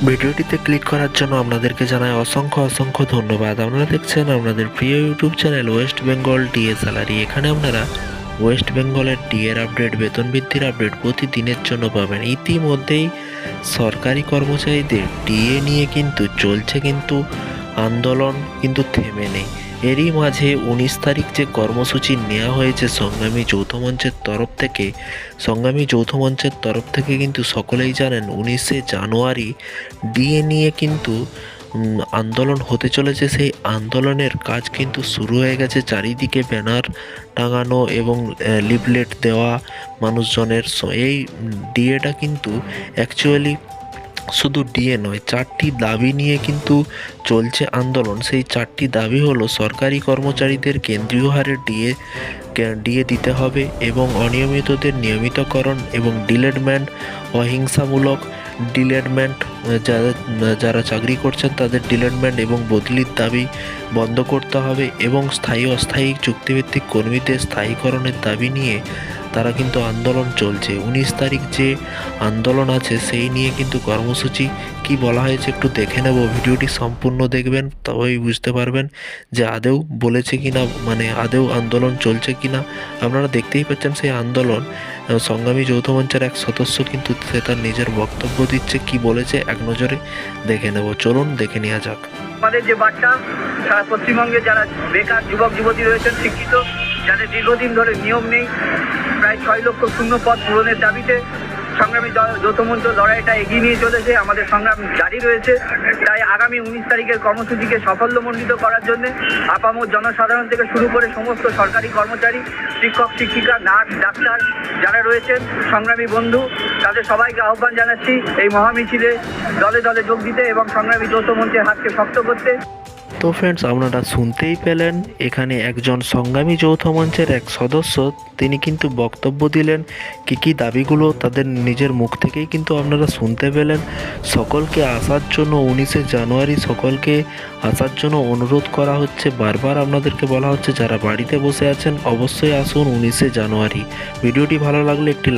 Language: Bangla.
ভিডিওটিতে ক্লিক করার জন্য আপনাদেরকে জানাই অসংখ্য অসংখ্য ধন্যবাদ। আপনারা দেখছেন আপনাদের প্রিয় YouTube channel West Bengal DA salary. এখানে আপনারা ওয়েস্ট বেঙ্গলের ডিএর আপডেট, বেতন বৃদ্ধির আপডেট প্রতিদিনের জন্য পাবেন। ইতিমধ্যেই সরকারি কর্মচারীদের ডিএ নিয়ে কিন্তু চলছে আন্দোলন থেমে নেই। এরই মাঝে 19 তারিখ যে কর্মসূচি নেওয়া হয়েছে সংগ্রামী যৌথ মঞ্চের তরফ থেকে কিন্তু সকলেই জানেন 19শে জানুয়ারি ডিএ নিয়ে আন্দোলন হতে চলেছে। সেই আন্দোলনের কাজ শুরু হয়ে গেছে। চারিদিকে ব্যানার টাঙানো এবং লিফলেট দেওয়া মানুষজনের। এই ডিএটা অ্যাকচুয়ালি শুধু ডিএ নয়, 4টি দাবি নিয়ে চলছে আন্দোলন। সেই 4টি দাবি হলো সরকারি কর্মচারীদের কেন্দ্রীয় হারে ডিএ দিতে হবে এবং অনিয়মিতদের নিয়মিতকরণ এবং ডিলেডমেন্ট, অহিংসামূলক ডিলেডমেন্ট, যারা চাকরি করছেন তাদের ডিলেডমেন্ট এবং বদলির দাবি বন্ধ করতে হবে এবং স্থায়ী অস্থায়ী চুক্তিভিত্তিক কর্মীদের স্থায়ীকরণের দাবি নিয়ে তারা আন্দোলন চলছে। 19 তারিখ যে আন্দোলন আছে সেই নিয়ে কর্মসূচি কি বলা হয়েছে একটু দেখে নেব। ভিডিওটি সম্পূর্ণ দেখবেন, তবেই বুঝতে পারবেন যে আদৌ বলেছে কিনা, আদৌ আন্দোলন চলছে কিনা। আপনারা দেখতেই পাচ্ছেন সেই আন্দোলন। সংগ্রামী যৌথ মঞ্চের এক সদস্য সে তার নিজের বক্তব্য দিচ্ছে, কি বলেছে এক নজরে দেখে নেব। চলুন দেখে নেওয়া যাক। আমাদের যে বার্তা, সারা পশ্চিমবঙ্গে যারা বেকার যুবক যুবতী রয়েছেন, শিক্ষিত, যাদের দীর্ঘদিন ধরে নিয়োগ নেই, প্রায় 6 লক্ষ শূন্য পদ পূরণের দাবিতে সংগ্রামী যৌথ মঞ্চ লড়াইটা এগিয়ে নিয়ে চলেছে। আমাদের সংগ্রাম জারি রয়েছে। তাই আগামী 19 তারিখের কর্মসূচিকে সাফল্যমণ্ডিত করার জন্য আপামর জনসাধারণ থেকে শুরু করে সমস্ত সরকারি কর্মচারী, শিক্ষক শিক্ষিকা, নার্স, ডাক্তার যারা রয়েছেন, সংগ্রামী বন্ধু, তাদের সবাইকে আহ্বান জানাচ্ছি এই মহামিছিলে দলে দলে যোগ দিতে এবং সংগ্রামী যৌথ মঞ্চের হাতকে শক্ত করতে। তো ফ্রেন্ডস, আপনারা শুনতেই পেলেন, এখানে একজন সংগ্রামী যৌথ মঞ্চের এক সদস্য তিনি বক্তব্য দিলেন কি দাবিগুলো তাদের নিজের মুখ থেকেই আপনারা শুনতে পেলেন। সকলকে আসার জন্য 19শে জানুয়ারি সকলকে আসার জন্য অনুরোধ করা হচ্ছে। বারবার আপনাদেরকে বলা হচ্ছে যারা বাড়িতে বসে আছেন অবশ্যই আসুন 19শে জানুয়ারি। ভিডিওটি ভালো লাগলে একটি